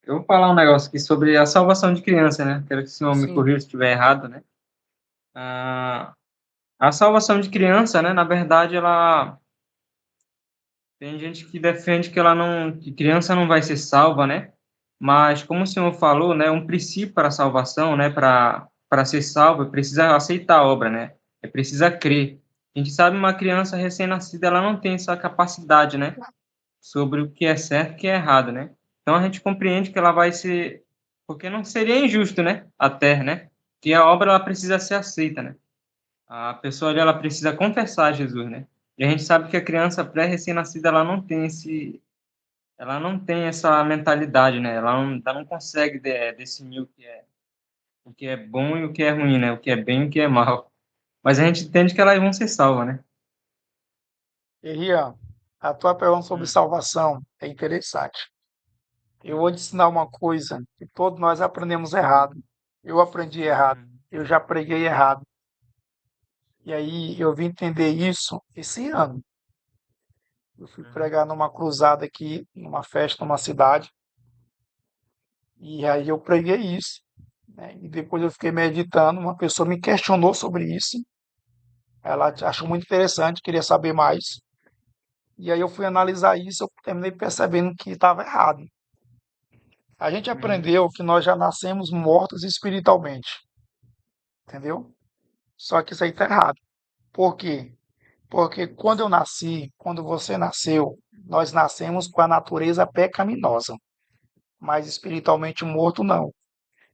Eu vou falar um negócio aqui sobre a salvação de criança, né? Quero que o senhor me Sim, corrija se estiver errado, né? Ah, a salvação de criança, né? Na verdade, ela tem gente que defende que ela não, que criança não vai ser salva, né? Mas como o senhor falou, né? Um princípio para a salvação, né? Para ser salvo, precisa aceitar a obra, né? É precisa crer. A gente sabe uma criança recém-nascida, ela não tem essa capacidade, né? Sobre o que é certo e o que é errado, né? Então a gente compreende que ela vai ser, porque não seria injusto, né? Até, né? Que a obra ela precisa ser aceita, né? A pessoa ali, ela precisa confessar Jesus, né? E a gente sabe que a criança pré-recém-nascida ela não tem ela não tem essa mentalidade, né? Ela não consegue definir o que é bom e o que é ruim, né? O que é bem e o que é mal. Mas a gente entende que elas vão ser salvas, né? e Rian, a tua pergunta sobre Hum, salvação é interessante. Eu vou te ensinar uma coisa que todos nós aprendemos errado. Eu aprendi errado, hum, eu já preguei errado. E aí eu vim entender isso esse ano. Eu fui uhum, pregar numa cruzada aqui, numa festa, numa cidade, e aí eu preguei isso, né? E depois eu fiquei meditando, uma pessoa me questionou sobre isso. Ela achou muito interessante, queria saber mais. E aí eu fui analisar isso, eu terminei percebendo que estava errado. A gente uhum, aprendeu que nós já nascemos mortos espiritualmente, entendeu? Só que isso aí está errado. Por quê? Porque quando eu nasci, quando você nasceu, nós nascemos com a natureza pecaminosa, mas espiritualmente morto não.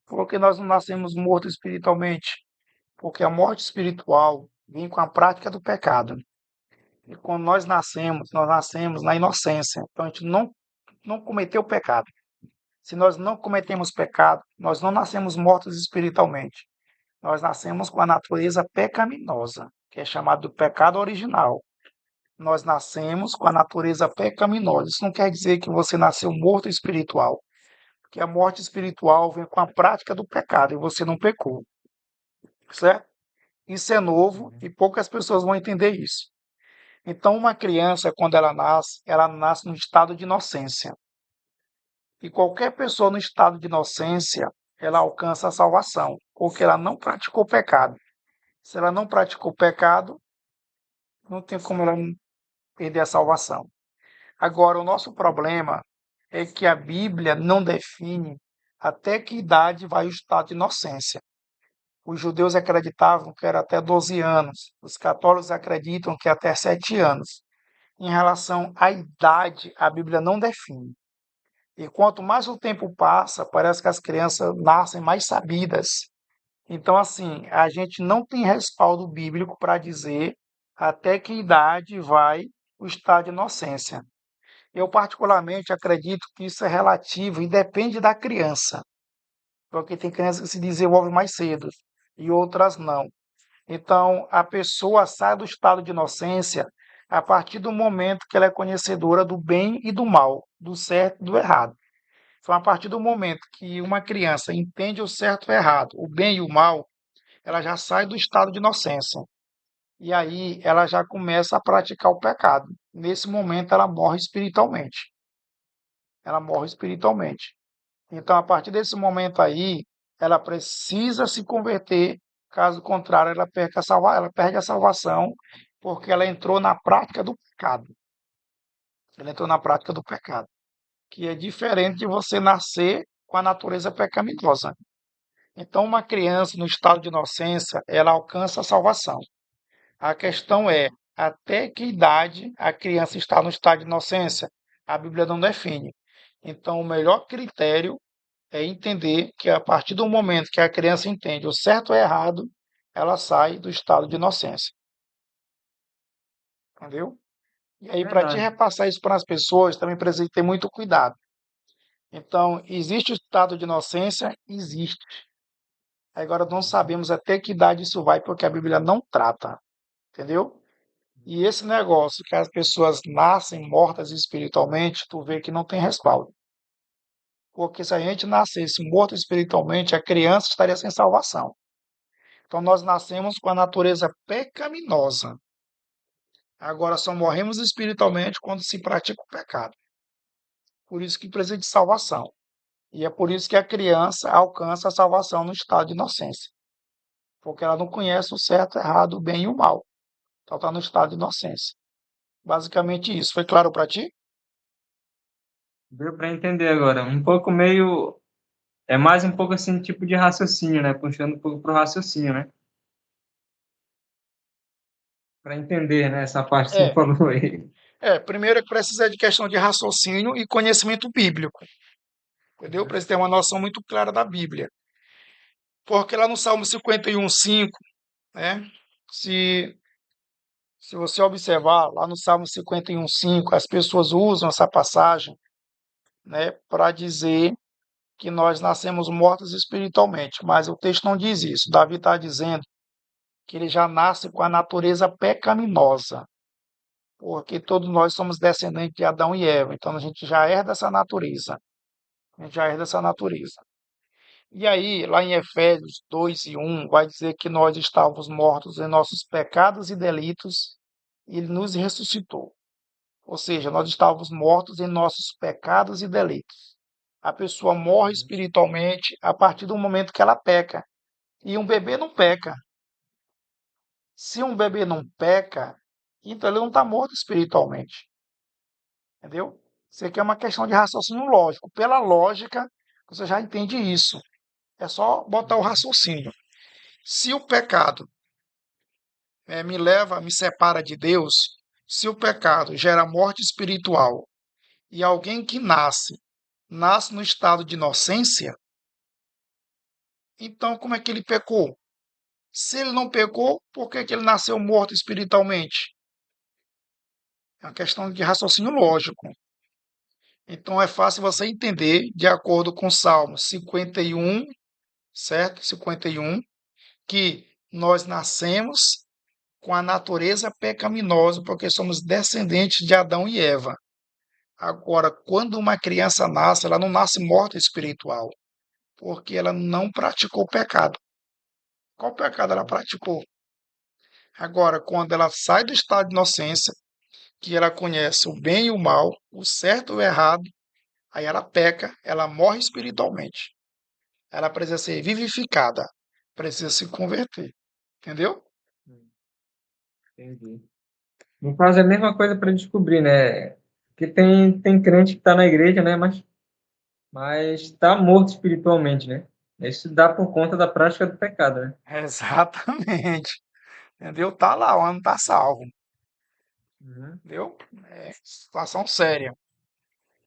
Por que nós não nascemos mortos espiritualmente? Porque a morte espiritual vem com a prática do pecado. E quando nós nascemos na inocência. Então a gente não cometeu pecado. Se nós não cometemos pecado, nós não nascemos mortos espiritualmente. Nós nascemos com a natureza pecaminosa, que é chamado do pecado original. Nós nascemos com a natureza pecaminosa. Isso não quer dizer que você nasceu morto espiritual, porque a morte espiritual vem com a prática do pecado e você não pecou, certo? Isso é novo uhum, e poucas pessoas vão entender isso. Então, uma criança, quando ela nasce no estado de inocência. E qualquer pessoa no estado de inocência, ela alcança a salvação, porque ela não praticou pecado. Se ela não praticou pecado, não tem como ela perder a salvação. Agora, o nosso problema é que a Bíblia não define até que idade vai o estado de inocência. Os judeus acreditavam que era até 12 anos, os católicos acreditam que é até 7 anos. Em relação à idade, a Bíblia não define. E quanto mais o tempo passa, parece que as crianças nascem mais sabidas. Então, assim, a gente não tem respaldo bíblico para dizer até que idade vai o estado de inocência. Eu, particularmente, acredito que isso é relativo e depende da criança, porque tem crianças que se desenvolvem mais cedo e outras não. Então, a pessoa sai do estado de inocência a partir do momento que ela é conhecedora do bem e do mal, do certo e do errado. Então, a partir do momento que uma criança entende o certo e o errado, o bem e o mal, ela já sai do estado de inocência. E aí ela já começa a praticar o pecado. Nesse momento, ela morre espiritualmente. Ela morre espiritualmente. Então, a partir desse momento aí, ela precisa se converter, caso contrário, ela perde a salvação, porque ela entrou na prática do pecado. Ela entrou na prática do pecado, que é diferente de você nascer com a natureza pecaminosa. Então, uma criança no estado de inocência, ela alcança a salvação. A questão é até que idade a criança está no estado de inocência? A Bíblia não define. Então, o melhor critério é entender que a partir do momento que a criança entende o certo ou errado, ela sai do estado de inocência, entendeu? E aí, para te verdade. repassar isso para as pessoas, também precisa ter muito cuidado. Então, existe o estado de inocência? Existe. Agora, não sabemos até que idade isso vai, porque a Bíblia não trata, entendeu? E esse negócio que as pessoas nascem mortas espiritualmente, tu vê que não tem respaldo. Porque se a gente nascesse morto espiritualmente, a criança estaria sem salvação. Então nós nascemos com a natureza pecaminosa. Agora só morremos espiritualmente quando se pratica o pecado. Por isso que precisa de salvação. E é por isso que a criança alcança a salvação no estado de inocência, porque ela não conhece o certo, o errado, o bem e o mal. Então está no estado de inocência. Basicamente isso. Foi claro para ti? Deu para entender agora. Um pouco meio. É mais um pouco assim, tipo de raciocínio, né? Puxando um pouco pro raciocínio, né? Para entender, né? Essa parte que você É, falou aí. primeiro é que precisa de questão de raciocínio e conhecimento bíblico, entendeu? Para você ter uma noção muito clara da Bíblia. Porque lá no Salmo 51:5, né? Se, se você observar, lá no Salmo 51:5, as pessoas usam essa passagem, né, para dizer que nós nascemos mortos espiritualmente, mas o texto não diz isso. Davi está dizendo que ele já nasce com a natureza pecaminosa, porque todos nós somos descendentes de Adão e Eva, então a gente já herda essa natureza. A gente já herda essa natureza. E aí, lá em Efésios 2:1, vai dizer que nós estávamos mortos em nossos pecados e delitos, e ele nos ressuscitou. Ou seja, nós estávamos mortos em nossos pecados e delitos. A pessoa morre espiritualmente a partir do momento que ela peca. E um bebê não peca. Se um bebê não peca, então ele não está morto espiritualmente. Entendeu? Isso aqui é uma questão de raciocínio lógico. Pela lógica, você já entende isso. É só botar o Uhum. raciocínio. Se o pecado me leva, me separa de Deus, se o pecado gera morte espiritual e alguém que nasce no estado de inocência, então como é que ele pecou? Se ele não pecou, por que que ele nasceu morto espiritualmente? É uma questão de raciocínio lógico. Então é fácil você entender, de acordo com Salmo 51, certo? 51, que nós nascemos com a natureza pecaminosa, porque somos descendentes de Adão e Eva. Agora, quando uma criança nasce, ela não nasce morta espiritual, porque ela não praticou pecado. Qual pecado ela praticou? Agora, quando ela sai do estado de inocência, que ela conhece o bem e o mal, o certo e o errado, aí ela peca, ela morre espiritualmente. Ela precisa ser vivificada, precisa se converter. Entendeu? Entendi. No caso, é a mesma coisa para descobrir, né? Porque tem crente que está na igreja, né? Mas está morto espiritualmente, né? Isso dá por conta da prática do pecado, né? Exatamente. Entendeu? Tá lá, o ano tá salvo. Uhum. Entendeu? É situação séria.